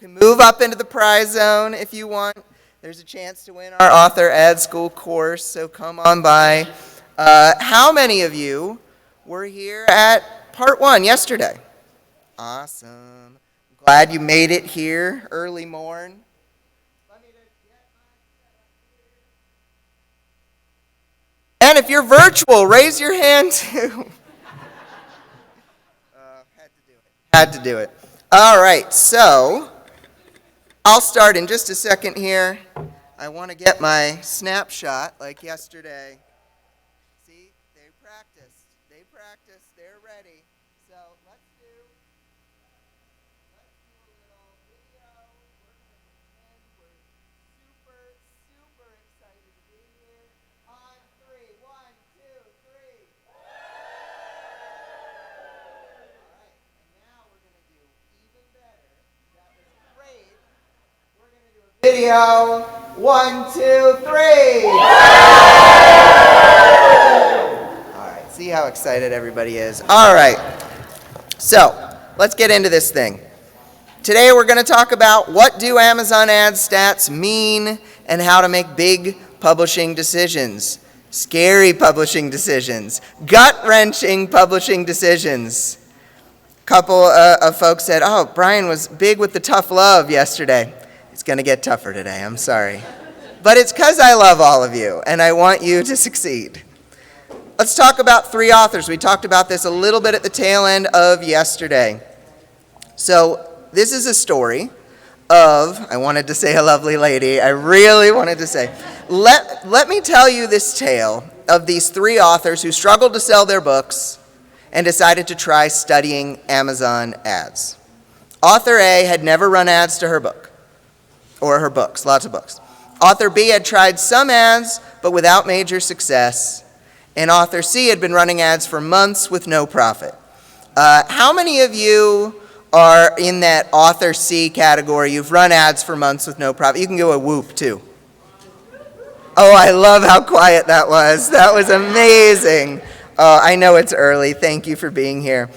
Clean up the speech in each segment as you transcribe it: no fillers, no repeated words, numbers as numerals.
can move up into the prize zone if you want. There's a chance to win our author ad school course, so come on by. How many of you were here at part 1 yesterday? Awesome. Glad you made it here early morn. And if you're virtual, raise your hand too. Had to do it. All right, so I'll start in just a second here. I want to get my snapshot like yesterday. See, they practiced, they're ready. So let's do a little video. We're super excited to be here. On 3, 1, 2, 3. All right, and now we're going to do even better. That was great. We're going to do a video. 1, 2, 3. All right, see how excited everybody is. All right, so let's get into this thing. Today we're going to talk about what do Amazon Ads stats mean and how to make big publishing decisions, scary publishing decisions, gut-wrenching publishing decisions. A couple of folks said, oh, Bryan was big with the tough love yesterday. It's going to get tougher today, I'm sorry. But it's because I love all of you, and I want you to succeed. Let's talk about 3 authors. We talked about this a little bit at the tail end of yesterday. So this is a story of, I wanted to say a lovely lady, I really wanted to say. Let me tell you this tale of these 3 authors who struggled to sell their books and decided to try studying Amazon ads. Author A had never run ads to her book. Or her books, lots of books. Author B had tried some ads, but without major success. And author C had been running ads for months with no profit. How many of you are in that author C category? You've run ads for months with no profit. You can go a whoop, too. Oh, I love how quiet that was. That was amazing. I know it's early. Thank you for being here.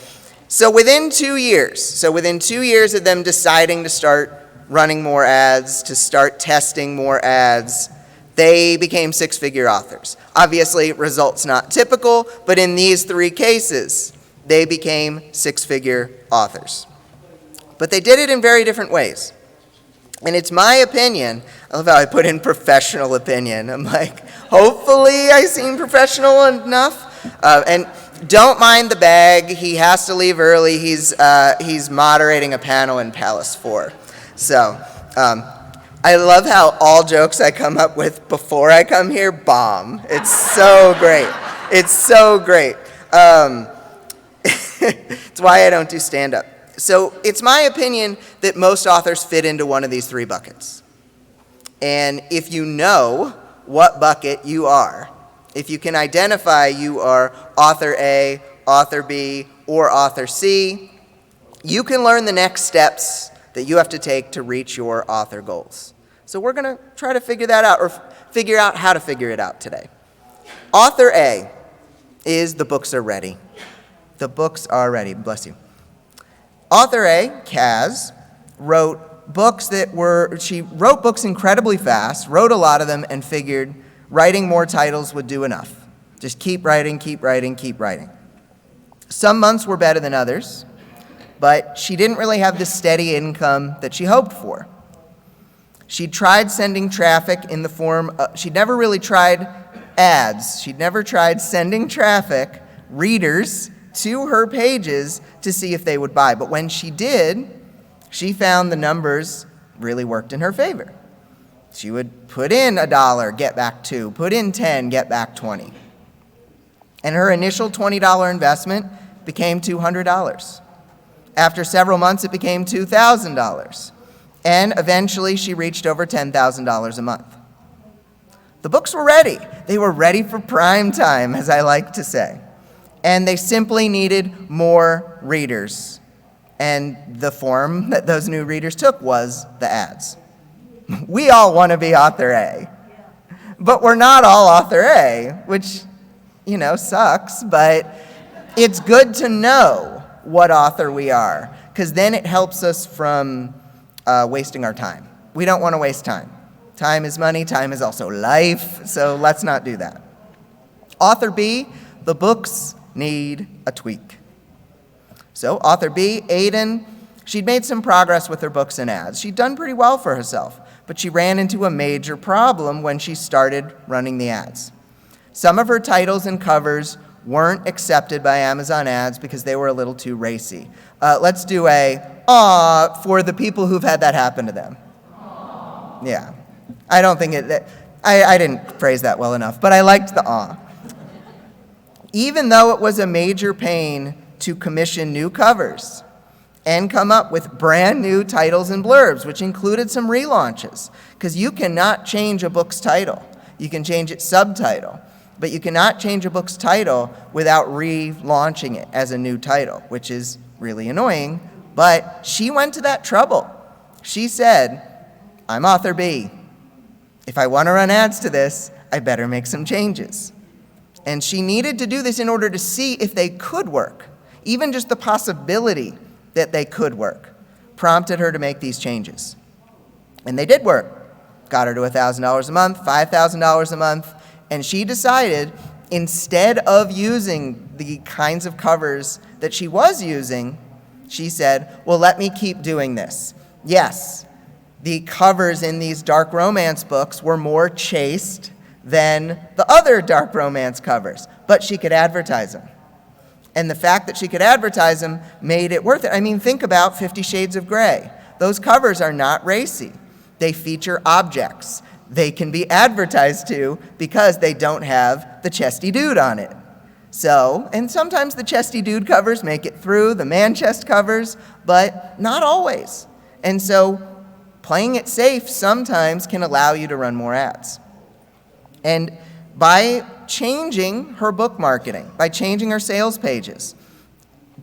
So within 2 years of them deciding to start running more ads, to start testing more ads, they became 6-figure authors. Obviously, results not typical, but in these 3 cases, they became 6-figure authors. But they did it in very different ways. And it's my opinion, I love how I put in professional opinion. I'm like, hopefully I seem professional enough. And don't mind the bag. He has to leave early. He's moderating a panel in Palace 4. So I love how all jokes I come up with before I come here bomb. It's so great. It's so great. It's why I don't do stand-up. So it's my opinion that most authors fit into one of these 3 buckets. And if you know what bucket you are, if you can identify you are author A, author B, or author C, you can learn the next steps that you have to take to reach your author goals. So we're going to try to figure that out, or figure out how to figure it out today. Author A is the books are ready. The books are ready. Bless you. Author A, Kaz, wrote books she wrote books incredibly fast, wrote a lot of them, and figured writing more titles would do enough. Just keep writing, keep writing, keep writing. Some months were better than others, but she didn't really have the steady income that she hoped for. She tried sending traffic in the form of, she'd never really tried ads. She'd never tried sending traffic, readers, to her pages to see if they would buy. But when she did, she found the numbers really worked in her favor. She would put in $1, get back $2, put in $10, get back $20. And her initial $20 investment became $200. After several months, it became $2,000. And eventually, she reached over $10,000 a month. The books were ready. They were ready for prime time, as I like to say. And they simply needed more readers. And the form that those new readers took was the ads. We all want to be author A. But we're not all author A, which, sucks. But it's good to know what author we are, because then it helps us from wasting our time. We don't want to waste time. Time is money. Time is also life. So let's not do that. Author B, the books need a tweak. So author B, Aiden, she'd made some progress with her books and ads. She'd done pretty well for herself, but she ran into a major problem when she started running the ads. Some of her titles and covers weren't accepted by Amazon ads because they were a little too racy. Let's do a aw for the people who've had that happen to them. Aww. Yeah. I don't think I didn't phrase that well enough, but I liked the aw. Even though it was a major pain to commission new covers and come up with brand new titles and blurbs, which included some relaunches, because you cannot change a book's title. You can change its subtitle, but you cannot change a book's title without relaunching it as a new title, which is really annoying, but she went to that trouble. She said, I'm author B. If I want to run ads to this, I better make some changes. And she needed to do this in order to see if they could work. Even just the possibility that they could work prompted her to make these changes. And they did work. Got her to $1,000 a month, $5,000 a month, and she decided instead of using the kinds of covers that she was using, she said, well, let me keep doing this. Yes, the covers in these dark romance books were more chaste than the other dark romance covers, but she could advertise them. And the fact that she could advertise them made it worth it. I mean, think about 50 Shades of Grey. Those covers are not racy. They feature objects. They can be advertised to because they don't have the chesty dude on it. So, and sometimes the chesty dude covers make it through, the man chest covers, but not always. And so playing it safe sometimes can allow you to run more ads. And by changing her book marketing, by changing her sales pages,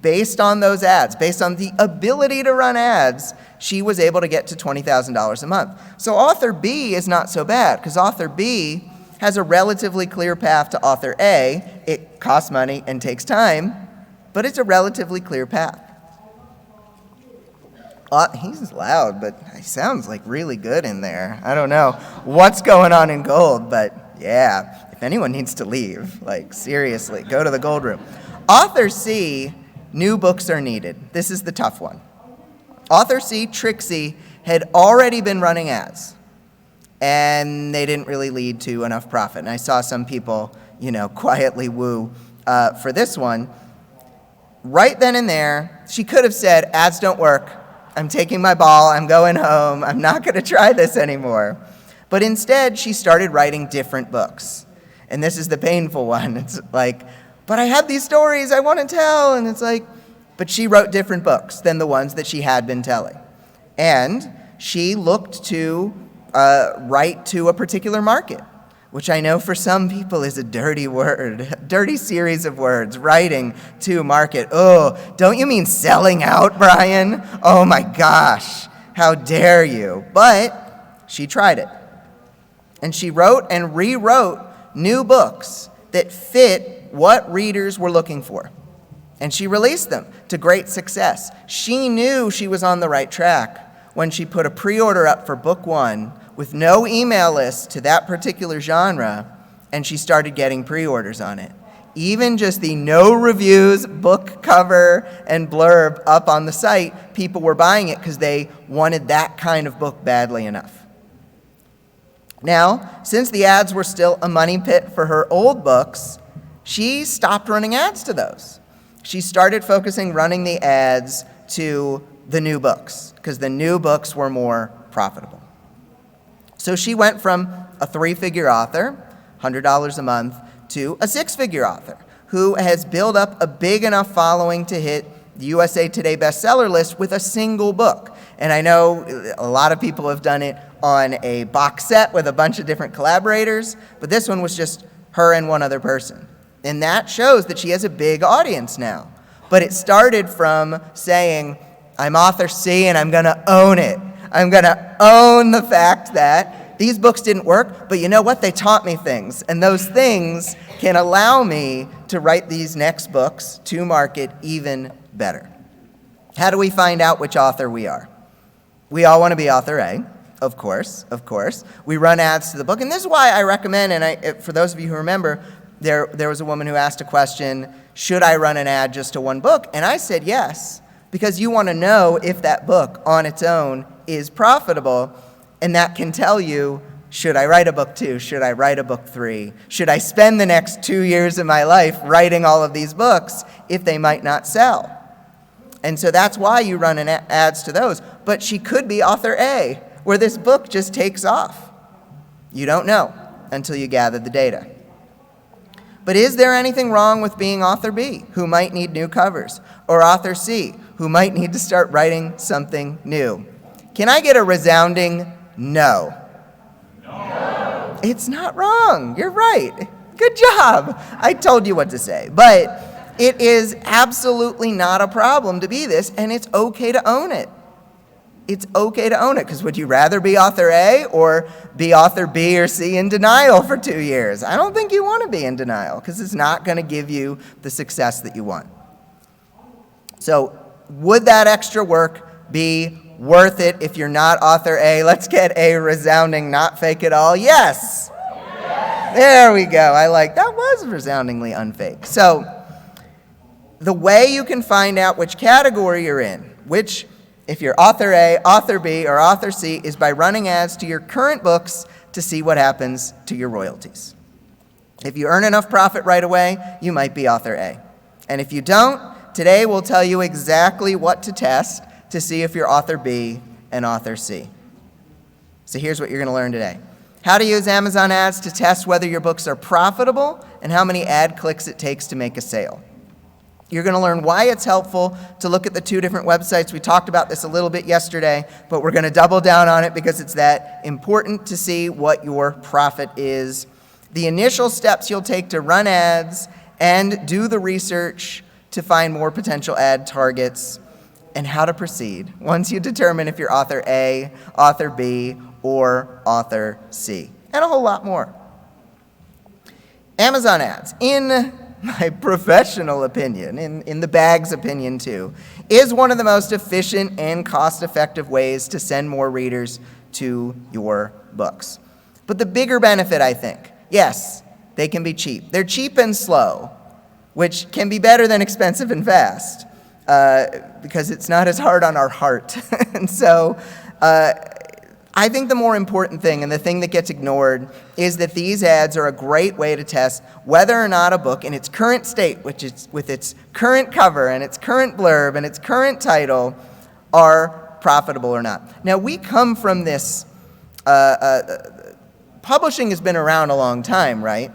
based on those ads, based on the ability to run ads, she was able to get to $20,000 a month. So author B is not so bad, because author B has a relatively clear path to author A. It costs money and takes time, but it's a relatively clear path. He's loud, but he sounds like really good in there. I don't know what's going on in gold, but yeah, if anyone needs to leave, like seriously, go to the gold room. Author C, new books are needed. This is the tough one. Author C, Trixie, had already been running ads, and they didn't really lead to enough profit. And I saw some people, quietly woo for this one. Right then and there, she could have said, ads don't work. I'm taking my ball. I'm going home. I'm not going to try this anymore. But instead, she started writing different books. And this is the painful one. It's like, but I have these stories I want to tell. And it's like, but she wrote different books than the ones that she had been telling. And she looked to write to a particular market, which I know for some people is a dirty word, dirty series of words, writing to market. Oh, don't you mean selling out, Bryan? Oh my gosh, how dare you? But she tried it. And she wrote and rewrote new books that fit what readers were looking for. And she released them to great success. She knew she was on the right track when she put a pre-order up for book 1 with no email list to that particular genre, and she started getting pre-orders on it. Even just the no reviews, book cover, and blurb up on the site, people were buying it because they wanted that kind of book badly enough. Now, since the ads were still a money pit for her old books, she stopped running ads to those. She started focusing running the ads to the new books because the new books were more profitable. So she went from a 3-figure author, $100 a month, to a 6-figure author who has built up a big enough following to hit the USA Today bestseller list with a single book. And I know a lot of people have done it on a box set with a bunch of different collaborators, but this one was just her and one other person. And that shows that she has a big audience now. But it started from saying, I'm author C and I'm going to own it. I'm going to own the fact that these books didn't work, but you know what? They taught me things. And those things can allow me to write these next books to market even better. How do we find out which author we are? We all want to be author A, of course, of course. We run ads to the book, and this is why I recommend, and for those of you who remember, there was a woman who asked a question, should I run an ad just to one book? And I said yes, because you want to know if that book on its own is profitable, and that can tell you, should I write a book 2? Should I write a book 3? Should I spend the next 2 years of my life writing all of these books if they might not sell? And so that's why you run ads to those. But she could be author A, where this book just takes off. You don't know until you gather the data. But is there anything wrong with being author B, who might need new covers, or author C, who might need to start writing something new? Can I get a resounding no? No. It's not wrong. You're right. Good job. I told you what to say. But it is absolutely not a problem to be this, and it's okay to own it. It's okay to own it, because would you rather be author A or be author B or C in denial for 2 years? I don't think you want to be in denial, because it's not going to give you the success that you want. So would that extra work be worth it if you're not author A? Let's get a resounding not fake at all. Yes. There we go. I like that. Was resoundingly unfake. So the way you can find out which category you're in, if you're author A, author B, or author C, is by running ads to your current books to see what happens to your royalties. If you earn enough profit right away, you might be author A. And if you don't, today we'll tell you exactly what to test to see if you're author B and author C. So here's what you're going to learn today. How to use Amazon ads to test whether your books are profitable and how many ad clicks it takes to make a sale. You're going to learn why it's helpful to look at the 2 different websites. We talked about this a little bit yesterday, but we're going to double down on it because it's that important to see what your profit is. The initial steps you'll take to run ads and do the research to find more potential ad targets, and how to proceed once you determine if you're author A, author B, or author C, and a whole lot more. Amazon ads, in my professional opinion, in the bag's opinion too, is one of the most efficient and cost-effective ways to send more readers to your books. But the bigger benefit, I think, yes, they can be cheap. They're cheap and slow, which can be better than expensive and fast, because it's not as hard on our heart. And so I think the more important thing, and the thing that gets ignored, is that these ads are a great way to test whether or not a book in its current state, which is with its current cover and its current blurb and its current title, are profitable or not. Now, we come from this, publishing has been around a long time, right?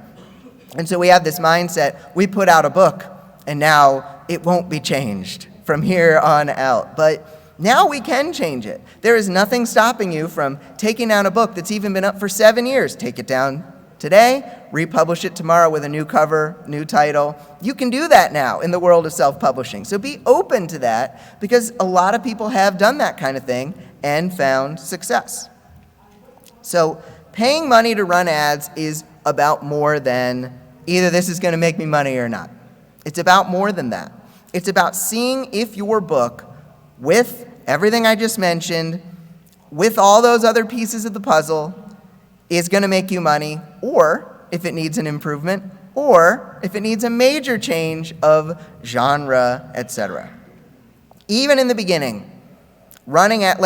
And so we have this mindset, we put out a book, and now it won't be changed from here on out. But now we can change it. There is nothing stopping you from taking down a book that's even been up for 7 years. Take it down today, republish it tomorrow with a new cover, new title. You can do that now in the world of self-publishing. So be open to that, because a lot of people have done that kind of thing and found success. So paying money to run ads is about more than either this is going to make me money or not. It's about more than that. It's about seeing if your book, with everything I just mentioned, with all those other pieces of the puzzle, is going to make you money, or if it needs an improvement, or if it needs a major change of genre, etc. Even in the beginning, running at,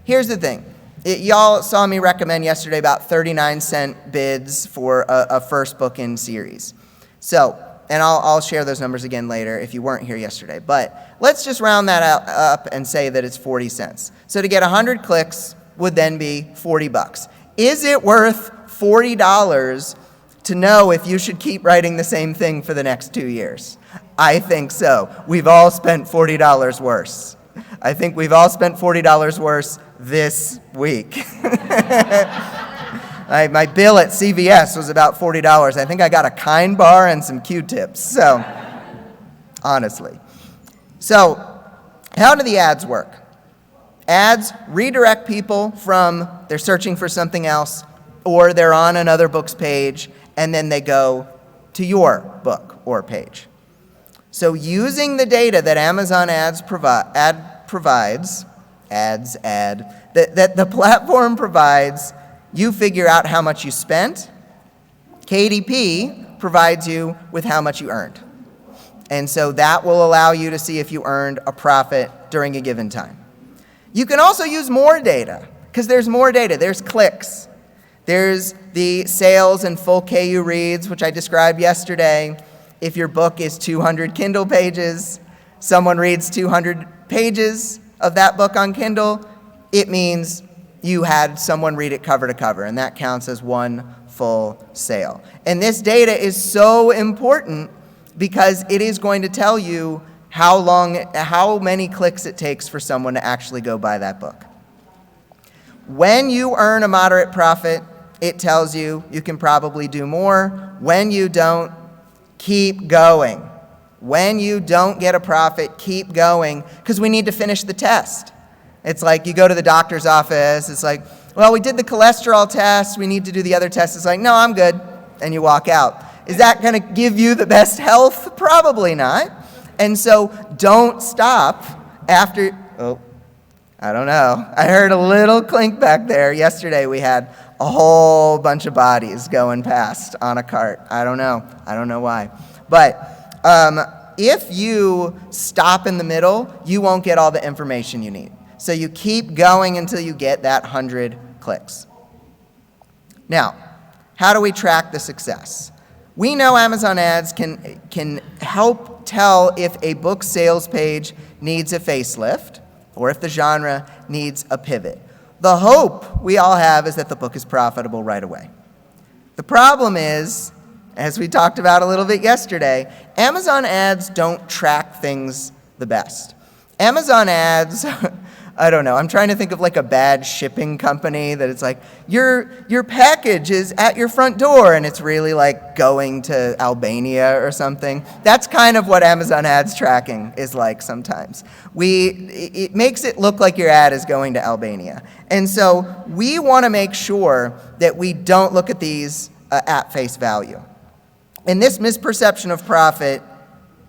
here's the thing. Y'all saw me recommend yesterday about 39-cent bids for a first book in series. So, and I'll share those numbers again later if you weren't here yesterday. But let's just round that up and say that it's 40 cents. So to get 100 clicks would then be $40. Is it worth $40 to know if you should keep writing the same thing for the next 2 years? I think so. We've all spent $40 worse. I think we've all spent $40 worse this week. My bill at CVS was about $40. I think I got a Kind bar and some Q-tips. So, honestly. So, how do the ads work? Ads redirect people from they're searching for something else, or they're on another book's page, and then they go to your book or page. So using the data that Amazon ads provides, ads, ad, that the platform provides, you figure out how much you spent. KDP provides you with how much you earned. And so that will allow you to see if you earned a profit during a given time. You can also use more data, because there's more data. There's clicks. There's the sales and full KU reads, which I described yesterday. If your book is 200 Kindle pages, someone reads 200 pages of that book on Kindle, it means you had someone read it cover to cover, and that counts as one full sale. And this data is so important because it is going to tell you how many clicks it takes for someone to actually go buy that book. When you earn a moderate profit, it tells you you can probably do more. When you don't, keep going. When you don't get a profit, keep going, because we need to finish the test. It's like you go to the doctor's office, it's like, well, we did the cholesterol test, we need to do the other test. It's like, no, I'm good, and you walk out. Is that going to give you the best health? Probably not. And so don't stop after, I don't know. I heard a little clink back there. Yesterday we had a whole bunch of bodies going past on a cart. I don't know why. But if you stop in the middle, you won't get all the information you need. So you keep going until you get that 100 clicks. Now, how do we track the success? We know Amazon ads can help tell if a book sales page needs a facelift or if the genre needs a pivot. The hope we all have is that the book is profitable right away. The problem is, as we talked about a little bit yesterday, Amazon ads don't track things the best. Amazon ads, I don't know, I'm trying to think of like a bad shipping company that it's like, your package is at your front door and it's really like going to Albania or something. That's kind of what Amazon ads tracking is like sometimes. It makes it look like your ad is going to Albania. And so we want to make sure that we don't look at these at face value. And this misperception of profit,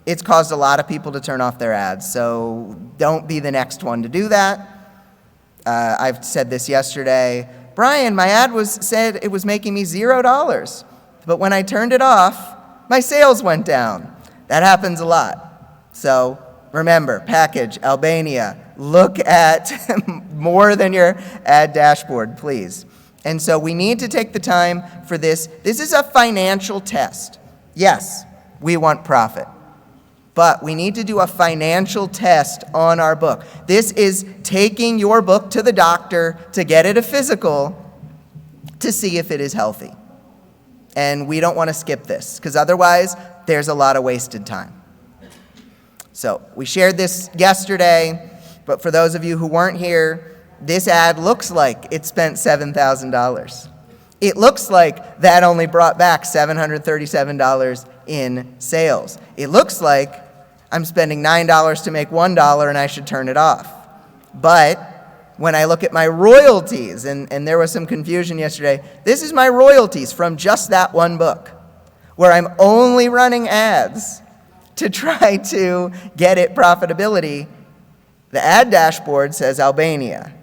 it's caused a lot of people to turn off their ads, so don't be the next one to do that. I've said this yesterday. Bryan, my ad said it was making me $0, but when I turned it off, my sales went down. That happens a lot. So remember, package, Albania, look at more than your ad dashboard, please. And so we need to take the time for this. This is a financial test. Yes, we want profit. But we need to do a financial test on our book. This is taking your book to the doctor to get it a physical to see if it is healthy. And we don't want to skip this, because otherwise there's a lot of wasted time. So we shared this yesterday, but for those of you who weren't here, this ad looks like it spent $7,000. It looks like that only brought back $737 in sales. It looks like I'm spending $9 to make $1 and I should turn it off. But when I look at my royalties, and there was some confusion yesterday, this is my royalties from just that one book, where I'm only running ads to try to get it profitability. The ad dashboard says Albania.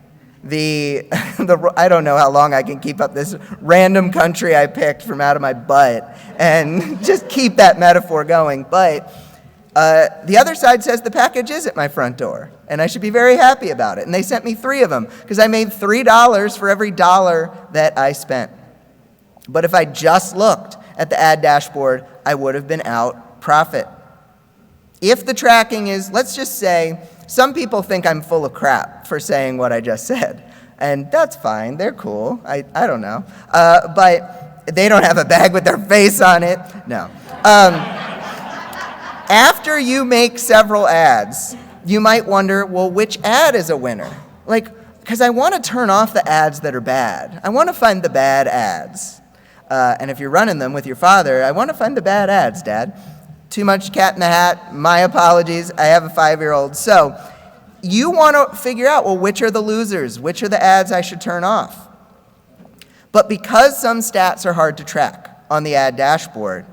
I don't know how long I can keep up this random country I picked from out of my butt and just keep that metaphor going. But the other side says the package is at my front door, and I should be very happy about it. And they sent me 3 of them because I made $3 for every dollar that I spent. But if I just looked at the ad dashboard, I would have been out profit. If the tracking is, let's just say, some people think I'm full of crap for saying what I just said. And that's fine. They're cool. I don't know. But they don't have a bag with their face on it. No. After you make several ads, you might wonder, well, which ad is a winner? Because I want to turn off the ads that are bad. I want to find the bad ads. And if you're running them with your father, I want to find the bad ads, Dad. Too much cat in the hat. My apologies. I have a 5-year-old. So you want to figure out, well, which are the losers? Which are the ads I should turn off? But because some stats are hard to track on the ad dashboard,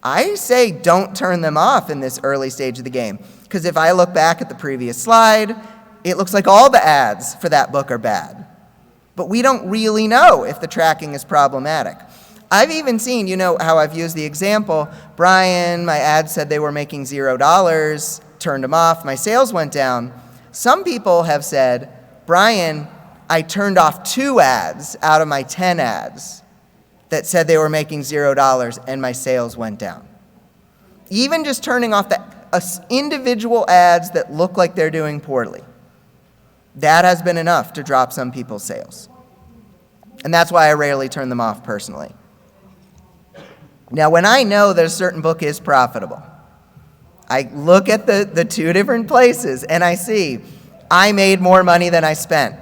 I say don't turn them off in this early stage of the game. Because if I look back at the previous slide, it looks like all the ads for that book are bad. But we don't really know if the tracking is problematic. I've even seen, you know how I've used the example, Bryan, my ad said they were making $0, turned them off, my sales went down. Some people have said, Bryan, I turned off 2 ads out of my 10 ads that said they were making $0 and my sales went down. Even just turning off the individual ads that look like they're doing poorly, that has been enough to drop some people's sales. And that's why I rarely turn them off personally. Now, when I know that a certain book is profitable, I look at the 2 different places and I see I made more money than I spent.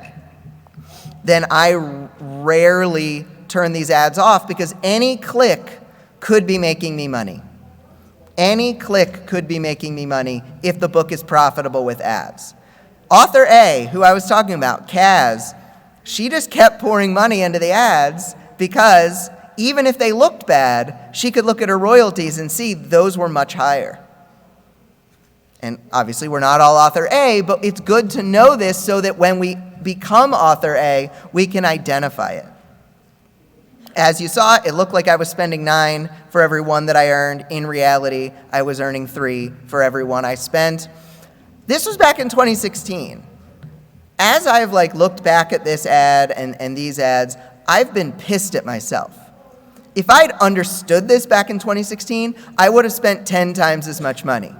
Then I rarely turn these ads off because any click could be making me money. Any click could be making me money if the book is profitable with ads. Author A, who I was talking about, Kaz, she just kept pouring money into the ads because even if they looked bad, she could look at her royalties and see those were much higher. And obviously we're not all author A, but it's good to know this so that when we become author A, we can identify it. As you saw, it looked like I was spending 9 for every 1 that I earned. In reality, I was earning 3 for every 1 I spent. This was back in 2016. As I've looked back at this ad and these ads, I've been pissed at myself. If I'd understood this back in 2016, I would have spent 10 times as much money.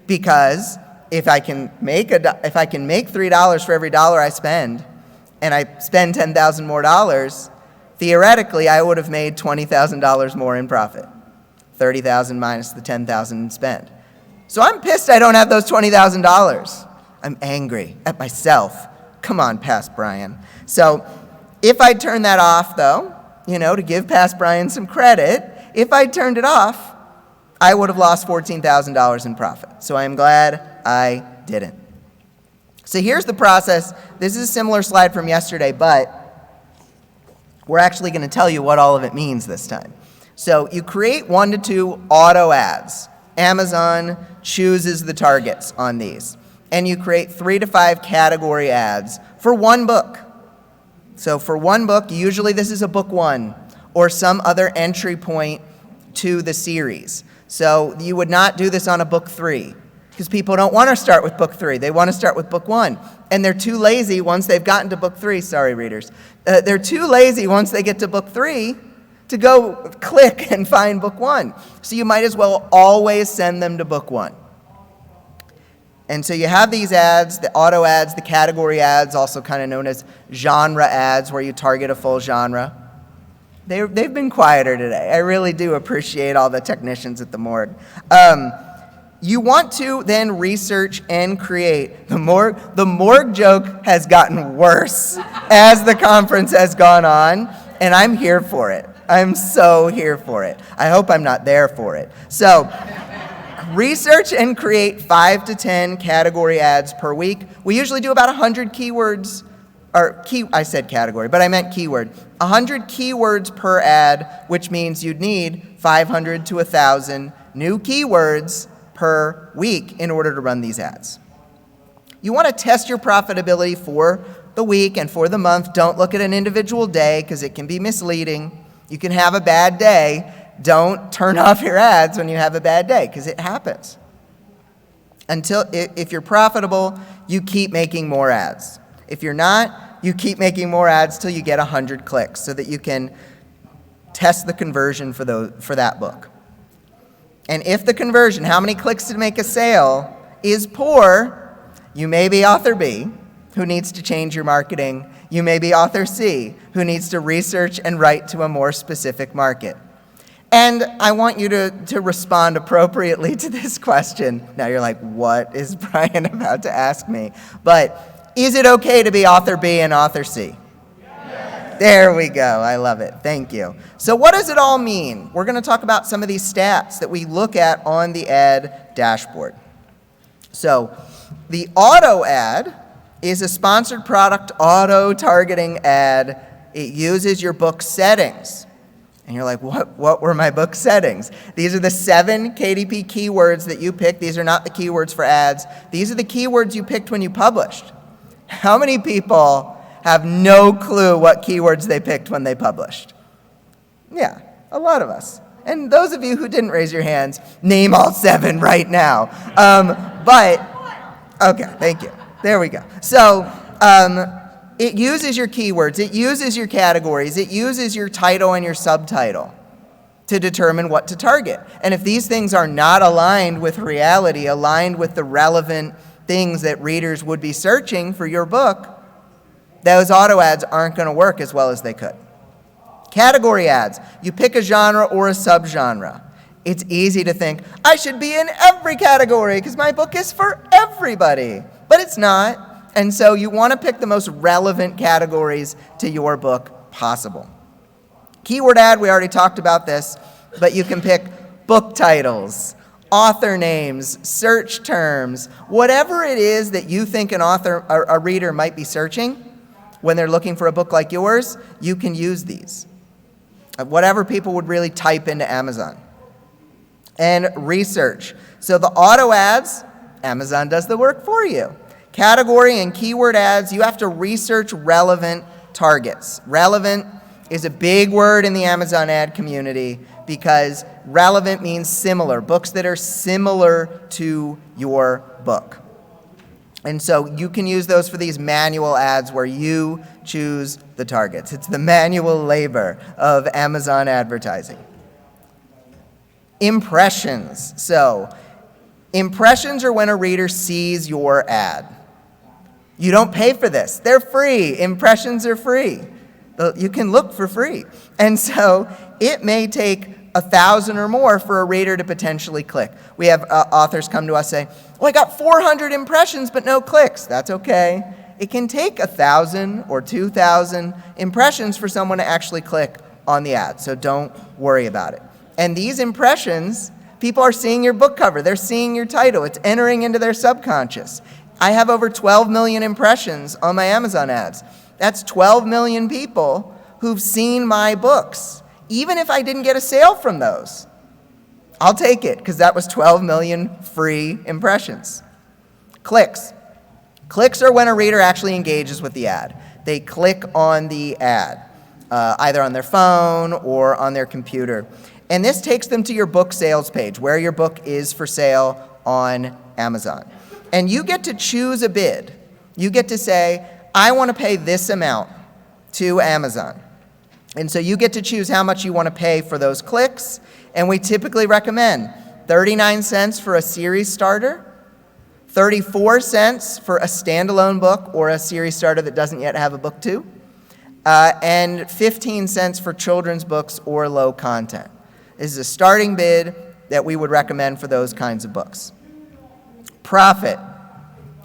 Because if I can make $3 for every $1 I spend, and I spend $10,000 more dollars, theoretically I would have made $20,000 more in profit. $30,000 minus the $10,000 spent. So I'm pissed I don't have those $20,000. I'm angry at myself. Come on, past Bryan. So if I turn that off, though, to give past Bryan some credit, if I turned it off, I would have lost $14,000 in profit. So I am glad I didn't. So here's the process. This is a similar slide from yesterday, but we're actually going to tell you what all of it means this time. So you create 1 to 2 auto ads. Amazon chooses the targets on these. And you create 3 to 5 category ads for 1 book. So for 1 book, usually this is a book 1 or some other entry point to the series. So you would not do this on a book 3 because people don't want to start with book 3. They want to start with book 1. And they're too lazy once they've gotten to book 3. Sorry, readers. They're too lazy once they get to book 3 to go click and find book 1. So you might as well always send them to book 1. And so you have these ads, the auto ads, the category ads, also kind of known as genre ads, where you target a full genre. They've been quieter today. I really do appreciate all the technicians at the morgue. You want to then research and create. The morgue joke has gotten worse as the conference has gone on, and I'm here for it. I'm so here for it. I hope I'm not there for it. So research and create 5 to 10 category ads per week. We usually do about 100 keywords, I said category, but I meant keyword. 100 keywords per ad, which means you'd need 500 to 1,000 new keywords per week in order to run these ads. You want to test your profitability for the week and for the month. Don't look at an individual day because it can be misleading. You can have a bad day. Don't turn off your ads when you have a bad day because it happens. If you're profitable, you keep making more ads. If you're not, you keep making more ads till you get 100 clicks so that you can test the conversion for that book. And if the conversion, how many clicks to make a sale, is poor, you may be author B, who needs to change your marketing. You may be author C, who needs to research and write to a more specific market. And I want you to respond appropriately to this question. Now you're like, what is Bryan about to ask me? But is it okay to be author B and author C? Yes. There we go. I love it. Thank you. So what does it all mean? We're going to talk about some of these stats that we look at on the ad dashboard. So the auto ad is a sponsored product auto targeting ad. It uses your book settings. And you're like, what were my book settings? These are the 7 KDP keywords that you picked. These are not the keywords for ads. These are the keywords you picked when you published. How many people have no clue what keywords they picked when they published? Yeah, a lot of us. And those of you who didn't raise your hands, name all 7 right now. Okay, thank you. There we go. So it uses your keywords, it uses your categories, it uses your title and your subtitle to determine what to target. And if these things are not aligned with reality, aligned with the relevant things that readers would be searching for your book, those auto ads aren't going to work as well as they could. Category ads. You pick a genre or a subgenre. It's easy to think, I should be in every category because my book is for everybody. But it's not. And so you want to pick the most relevant categories to your book possible. Keyword ad, we already talked about this, but you can pick book titles, author names, search terms, whatever it is that you think an author or a reader might be searching when they're looking for a book like yours, you can use these. Whatever people would really type into Amazon. And research. So the auto ads, Amazon does the work for you. Category and keyword ads, you have to research relevant targets. Relevant is a big word in the Amazon ad community because relevant means similar, books that are similar to your book. And so you can use those for these manual ads where you choose the targets. It's the manual labor of Amazon advertising. Impressions. So impressions are when a reader sees your ad. You don't pay for this. They're free. Impressions are free. You can look for free. And so it may take 1,000 or more for a reader to potentially click. We have authors come to us say, well, I got 400 impressions but no clicks. That's okay. It can take 1,000 or 2,000 impressions for someone to actually click on the ad. So don't worry about it. And these impressions, people are seeing your book cover. They're seeing your title. It's entering into their subconscious. I have over 12 million impressions on my Amazon ads. That's 12 million people who've seen my books. Even if I didn't get a sale from those, I'll take it because that was 12 million free impressions. Clicks. Clicks are when a reader actually engages with the ad. They click on the ad, either on their phone or on their computer. And this takes them to your book sales page, where your book is for sale on Amazon. And you get to choose a bid. You get to say, I want to pay this amount to Amazon. And so you get to choose how much you want to pay for those clicks. And we typically recommend 39 cents for a series starter, 34 cents for a standalone book or a series starter that doesn't yet have a book two, and 15 cents for children's books or low content. This is a starting bid that we would recommend for those kinds of books. Profit.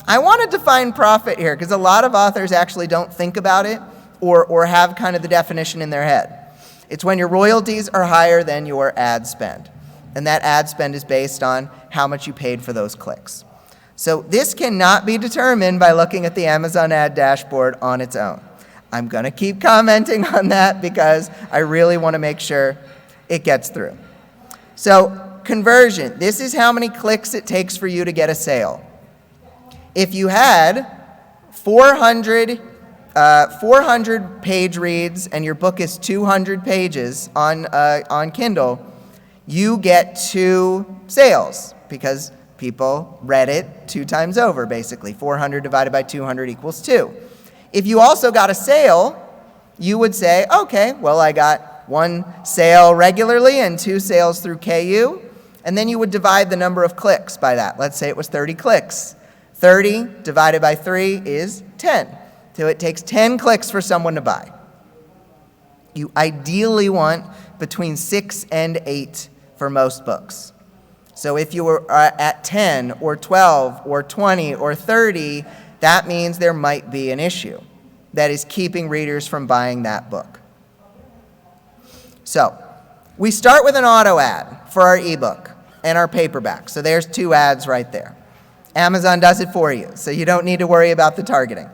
I want to define profit here because a lot of authors actually don't think about it or have kind of the definition in their head. It's when your royalties are higher than your ad spend. And that ad spend is based on how much you paid for those clicks. So this cannot be determined by looking at the Amazon ad dashboard on its own. I'm going to keep commenting on that because I really want to make sure it gets through. So conversion, this is how many clicks it takes for you to get a sale. If you had 400 page reads and your book is 200 pages on Kindle, you get 2 sales because people read it 2 times over, basically. 400 divided by 200 equals 2. If you also got a sale, you would say, okay, well, I got 1 sale regularly and 2 sales through KU, and then you would divide the number of clicks by that. Let's say it was 30 clicks. 30 divided by 3 is 10. So it takes 10 clicks for someone to buy. You ideally want between 6 and 8 for most books. So if you were at 10 or 12 or 20 or 30, that means there might be an issue that is keeping readers from buying that book. So we start with an auto ad for our ebook and our paperback. So there's 2 ads right there. Amazon does it for you, so you don't need to worry about the targeting.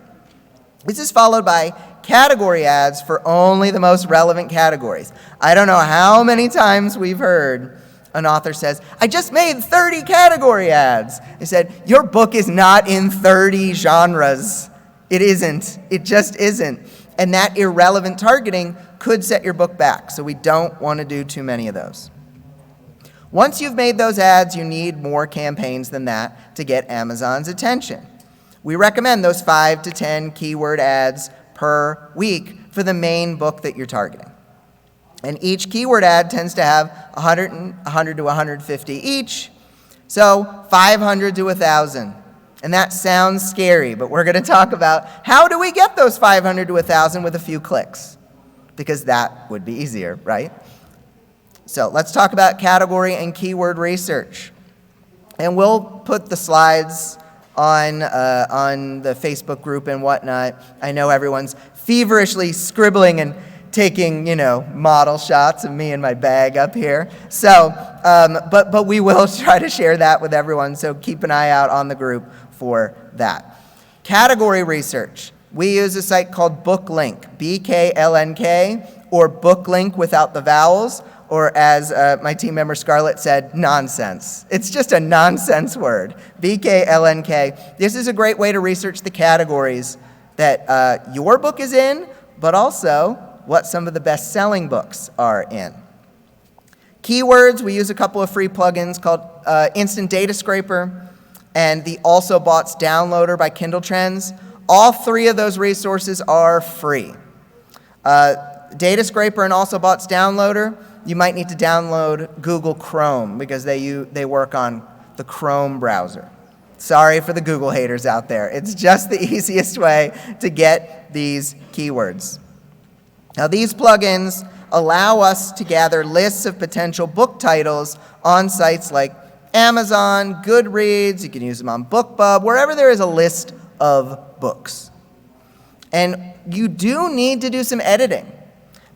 This is followed by category ads for only the most relevant categories. I don't know how many times we've heard an author says, I just made 30 category ads. They said, your book is not in 30 genres. It isn't. It just isn't. And that irrelevant targeting could set your book back, so we don't want to do too many of those. Once you've made those ads, you need more campaigns than that to get Amazon's attention. We recommend those 5 to 10 keyword ads per week for the main book that you're targeting. And each keyword ad tends to have 100 to 150 each, so 500 to 1,000. And that sounds scary, but we're going to talk about how do we get those 500 to 1,000 with a few clicks, because that would be easier, right? So let's talk about category and keyword research. And we'll put the slides on the Facebook group and whatnot. I know everyone's feverishly scribbling and taking, model shots of me and my bag up here. So, but we will try to share that with everyone, so keep an eye out on the group for that. Category research. We use a site called BookLink, B-K-L-N-K, or BookLink without the vowels, or as my team member Scarlett said, nonsense. It's just a nonsense word, B-K-L-N-K. This is a great way to research the categories that your book is in, but also what some of the best-selling books are in. Keywords, we use a couple of free plugins called Instant Data Scraper and the Also Bots Downloader by Kindle Trends. All three of those resources are free. Data Scraper and Also Bots Downloader, you might need to download Google Chrome because they work on the Chrome browser. Sorry for the Google haters out there. It's just the easiest way to get these keywords. Now, these plugins allow us to gather lists of potential book titles on sites like Amazon, Goodreads, you can use them on BookBub, wherever there is a list of books. And you do need to do some editing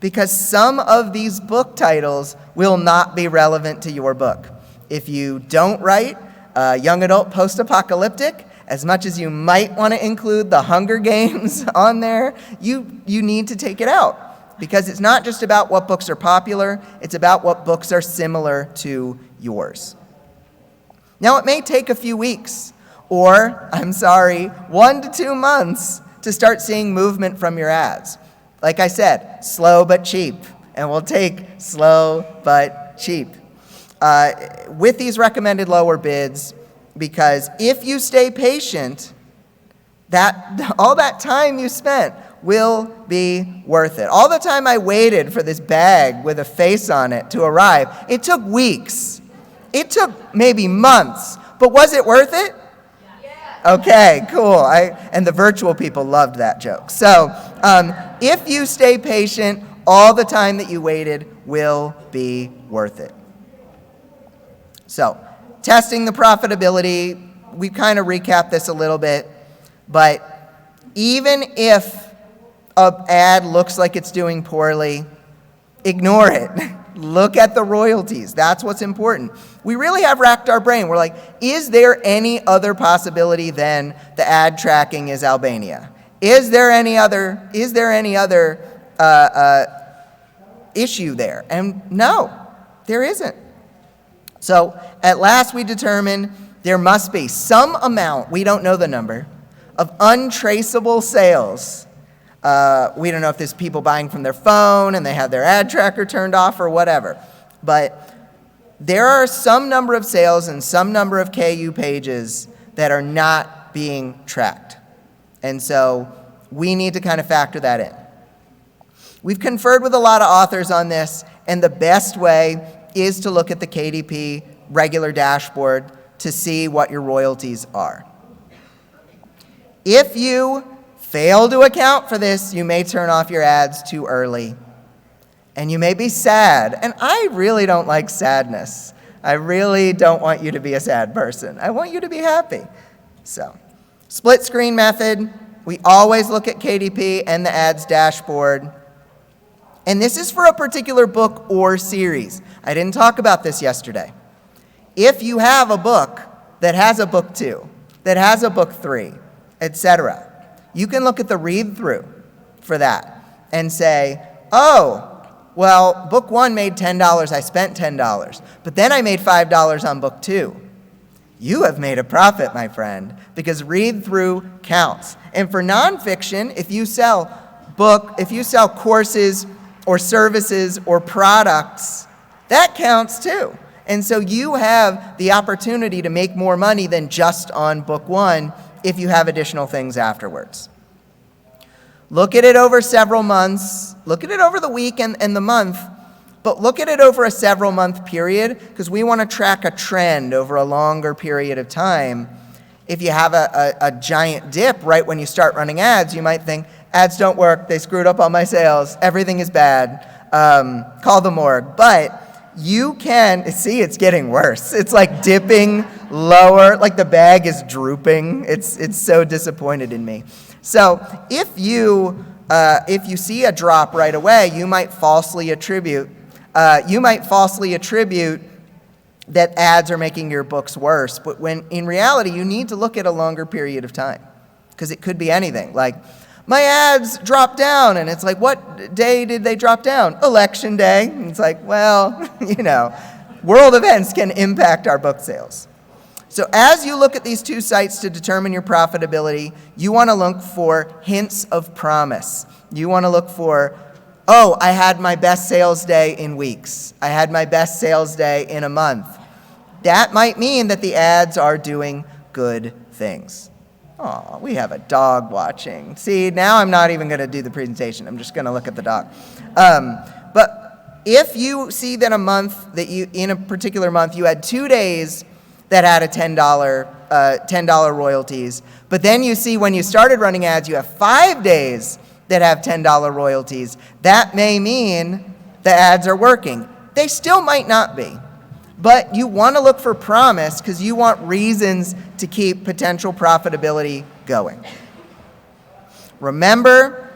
because some of these book titles will not be relevant to your book. If you don't write young adult post-apocalyptic, as much as you might want to include the Hunger Games on there, you need to take it out. Because it's not just about what books are popular, it's about what books are similar to yours. Now, it may take a few weeks, or, 1 to 2 months to start seeing movement from your ads. Like I said, slow but cheap, and we'll take slow but cheap. With these recommended lower bids, because if you stay patient, all that time you spent will be worth it. All the time I waited for this bag with a face on it to arrive, it took weeks. It took maybe months, but was it worth it? Yeah. Okay, cool. And the virtual people loved that joke. So if you stay patient, all the time that you waited will be worth it. So testing the profitability, we kind of recapped this a little bit, but even if an ad looks like it's doing poorly, ignore it. Look at the royalties. That's what's important. We really have racked our brain. We're like, is there any other possibility than the ad tracking is Albania? Is there any other issue there? And no, there isn't. So at last we determined there must be some amount, we don't know the number, of untraceable sales. We don't know if there's people buying from their phone and they have their ad tracker turned off or whatever. But there are some number of sales and some number of KU pages that are not being tracked. And so we need to kind of factor that in. We've conferred with a lot of authors on this, and the best way is to look at the KDP regular dashboard to see what your royalties are. If you fail to account for this, you may turn off your ads too early. And you may be sad. And I really don't like sadness. I really don't want you to be a sad person. I want you to be happy. So, split screen method. We always look at KDP and the ads dashboard. And this is for a particular book or series. I didn't talk about this yesterday. If you have a book that has a book 2, that has a book 3, etc., You can look at the read-through for that and say, oh, well, book 1 made $10, I spent $10, but then I made $5 on book 2. You have made a profit, my friend, because read-through counts. And for nonfiction, if you sell courses or services or products, that counts too. And so you have the opportunity to make more money than just on book 1 if you have additional things afterwards. Look at it over several months. Look at it over the week and the month. But look at it over a several month period, because we want to track a trend over a longer period of time. If you have a giant dip right when you start running ads, you might think, ads don't work, they screwed up all my sales, everything is bad, call the morgue. But you can, see, it's getting worse. It's like dipping lower, like the bag is drooping. It's so disappointed in me. So if you see a drop right away, you might falsely attribute that ads are making your books worse, but when in reality, you need to look at a longer period of time, because it could be anything. Like, my ads dropped down, and it's like, what day did they drop down? Election day. And it's like, well, world events can impact our book sales. So as you look at these two sites to determine your profitability, you want to look for hints of promise. You want to look for, oh, I had my best sales day in weeks. I had my best sales day in a month. That might mean that the ads are doing good things. Oh, we have a dog watching. See, now I'm not even going to do the presentation. I'm just going to look at the dog. But if you see that in a particular month, you had 2 days that had a $10 royalties, but then you see when you started running ads, you have 5 days that have $10 royalties, that may mean the ads are working. They still might not be, but you want to look for promise because you want reasons to keep potential profitability going. Remember,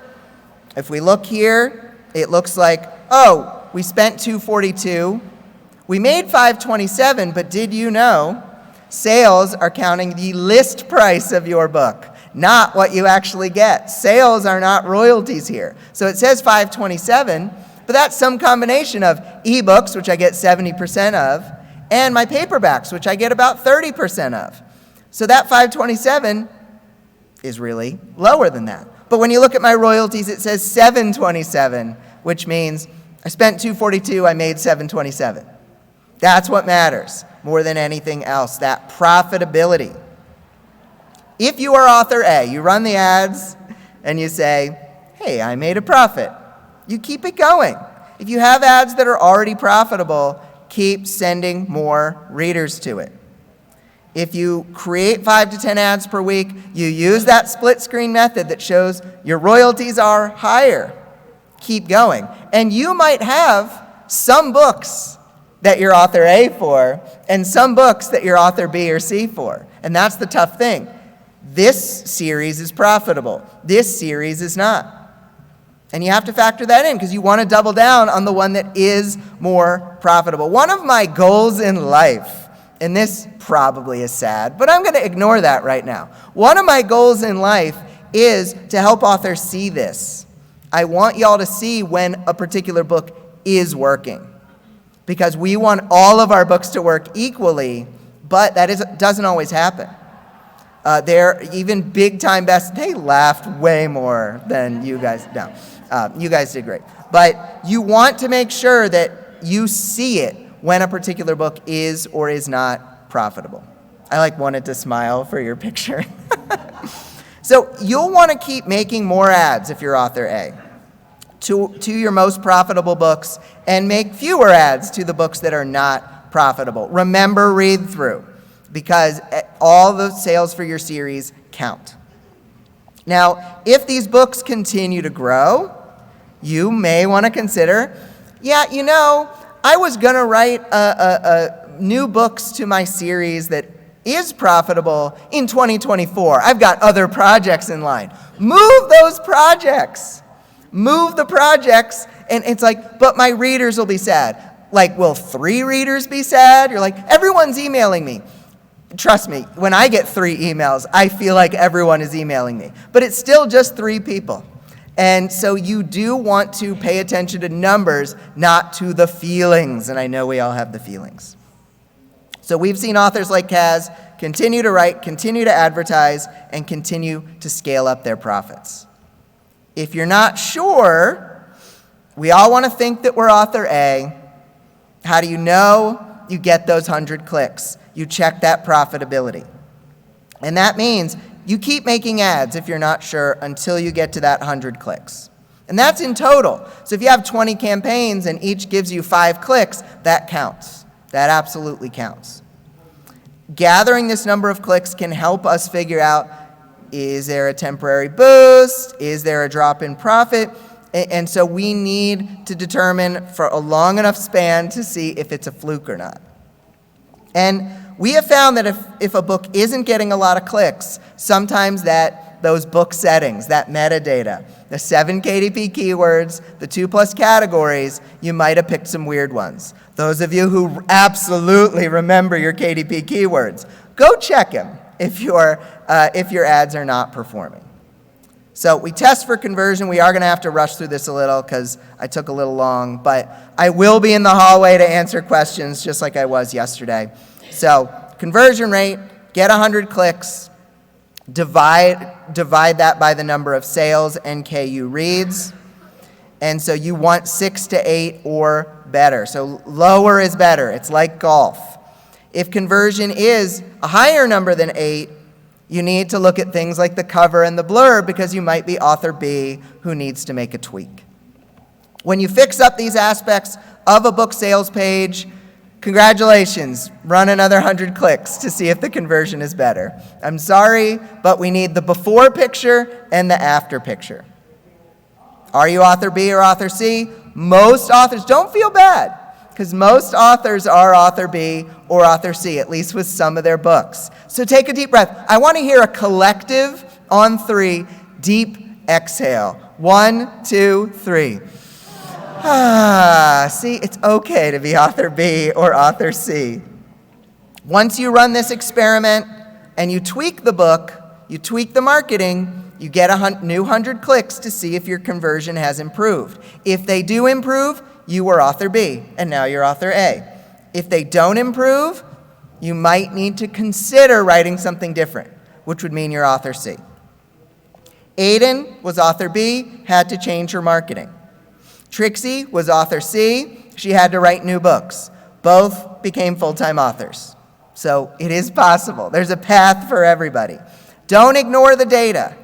if we look here, it looks like, oh, we spent $242, we made $527, but did you know sales are counting the list price of your book, not what you actually get. Sales are not royalties here. So it says $527, but that's some combination of ebooks, which I get 70% of, and my paperbacks, which I get about 30% of. So that $527 is really lower than that. But when you look at my royalties, it says $727, which means I spent $242, I made $727. That's what matters more than anything else, that profitability. If you are author A, you run the ads and you say, hey, I made a profit. You keep it going. If you have ads that are already profitable, keep sending more readers to it. If you create 5 to 10 ads per week, you use that split screen method that shows your royalties are higher. Keep going. And you might have some books that you're author A for and some books that you're author B or C for. And that's the tough thing. This series is profitable. This series is not. And you have to factor that in because you want to double down on the one that is more profitable. One of my goals in life, and this probably is sad, but I'm going to ignore that right now. One of my goals in life is to help authors see this. I want y'all to see when a particular book is working, because we want all of our books to work equally, but that doesn't always happen. They're even big-time best. They laughed way more than you guys. No, you guys did great. But you want to make sure that you see it when a particular book is or is not profitable. I wanted to smile for your picture. So you'll want to keep making more ads if you're author A to your most profitable books, and make fewer ads to the books that are not profitable. Remember read through, because all the sales for your series count. Now, if these books continue to grow, you may want to consider, I was going to write new books to my series that is profitable in 2024. I've got other projects in line. Move those projects. Move the projects, and it's like, but my readers will be sad. Will 3 readers be sad? You're like, everyone's emailing me. Trust me, when I get 3 emails, I feel like everyone is emailing me. But it's still just 3 people. And so you do want to pay attention to numbers, not to the feelings. And I know we all have the feelings. So we've seen authors like Kaz continue to write, continue to advertise, and continue to scale up their profits. If you're not sure, we all want to think that we're author A. How do you know? You get those 100 clicks. You check that profitability. And that means you keep making ads if you're not sure until you get to that 100 clicks. And that's in total. So if you have 20 campaigns and each gives you 5 clicks, that counts. That absolutely counts. Gathering this number of clicks can help us figure out, is there a temporary boost? Is there a drop in profit? And so we need to determine for a long enough span to see if it's a fluke or not. And we have found that if a book isn't getting a lot of clicks, sometimes those book settings, that metadata, the 7 KDP keywords, the 2+ categories, you might have picked some weird ones. Those of you who absolutely remember your KDP keywords, go check them if your ads are not performing. So we test for conversion. We are going to have to rush through this a little because I took a little long, but I will be in the hallway to answer questions just like I was yesterday. So conversion rate, get 100 clicks, divide that by the number of sales NKU reads, and so you want 6 to 8 or better. So lower is better. It's like golf. If conversion is a higher number than 8, you need to look at things like the cover and the blurb because you might be author B who needs to make a tweak. When you fix up these aspects of a book sales page, congratulations, run another 100 clicks to see if the conversion is better. I'm sorry, but we need the before picture and the after picture. Are you author B or author C? Most authors, don't feel bad, because most authors are author B or author C, at least with some of their books. So take a deep breath. I want to hear a collective on 3 deep exhale. 1, 2, 3. See, it's okay to be author B or author C. Once you run this experiment and you tweak the book, you tweak the marketing, you get a new 100 clicks to see if your conversion has improved. If they do improve, you were author B, and now you're author A. If they don't improve, you might need to consider writing something different, which would mean you're author C. Aiden was author B, had to change her marketing. Trixie was author C, she had to write new books. Both became full-time authors. So it is possible. There's a path for everybody. Don't ignore the data.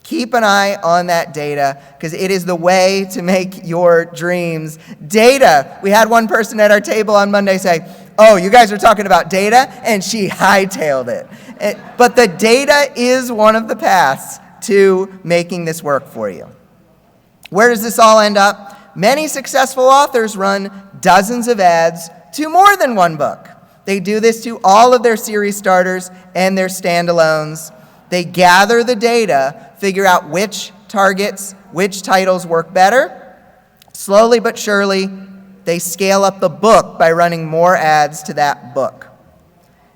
Keep an eye on that data because it is the way to make your dreams. Data. We had one person at our table on Monday say, oh, you guys are talking about data? And she hightailed it. But the data is one of the paths to making this work for you. Where does this all end up? Many successful authors run dozens of ads to more than one book. They do this to all of their series starters and their standalones. They gather the data, figure out which targets, which titles work better. Slowly but surely, they scale up the book by running more ads to that book.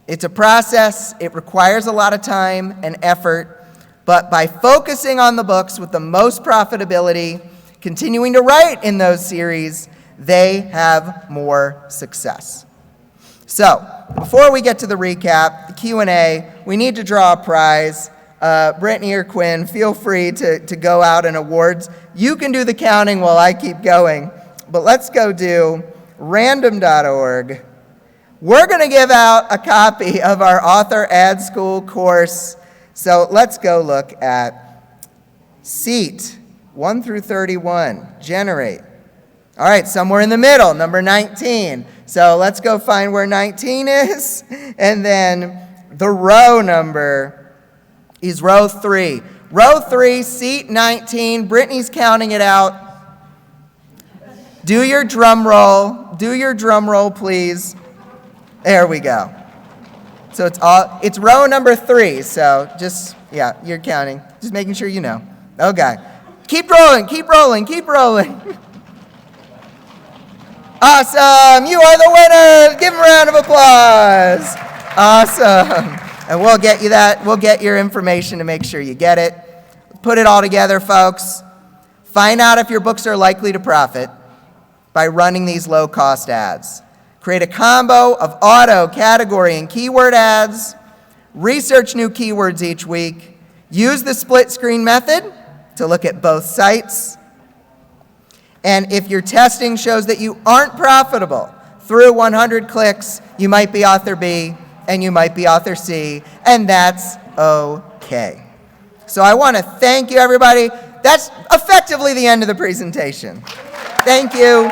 It's a process. It requires a lot of time and effort. But by focusing on the books with the most profitability, continuing to write in those series, they have more success. So, before we get to the recap, the Q&A, we need to draw a prize. Brittany or Quinn, feel free to go out and awards. You can do the counting while I keep going, but let's go do random.org. We're going to give out a copy of our Author Ad School course. So let's go look at seat 1 through 31, generate. All right, somewhere in the middle, number 19. So let's go find where 19 is. And then the row number is row 3. Row 3, seat 19. Brittany's counting it out. Do your drum roll. Do your drum roll, please. There we go. So it's row number 3. So just, yeah, you're counting. Just making sure you know. Okay. Keep rolling, keep rolling, keep rolling. Awesome! You are the winner! Give them a round of applause. Awesome. And we'll get you that. We'll get your information to make sure you get it. Put it all together, folks. Find out if your books are likely to profit by running these low-cost ads. Create a combo of auto, category, and keyword ads. Research new keywords each week. Use the split screen method to look at both sites. And if your testing shows that you aren't profitable through 100 clicks, you might be author B and you might be author C, and that's okay. So I want to thank you, everybody. That's effectively the end of the presentation. Thank you.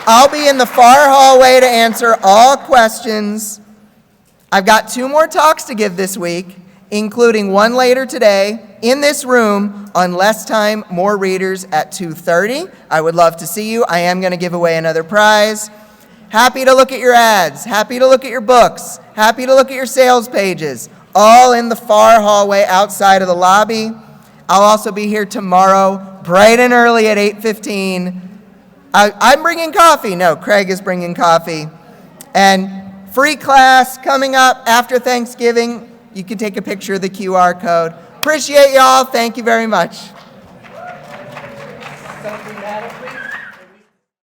I'll be in the far hallway to answer all questions. I've got 2 more talks to give this week, including one later today in this room on Less Time, More Readers at 2:30. I would love to see you. I am going to give away another prize. Happy to look at your ads. Happy to look at your books. Happy to look at your sales pages. All in the far hallway outside of the lobby. I'll also be here tomorrow, bright and early at 8:15. I'm bringing coffee. No, Craig is bringing coffee. And free class coming up after Thanksgiving. You can take a picture of the QR code. Appreciate y'all. Thank you very much. Something that'll be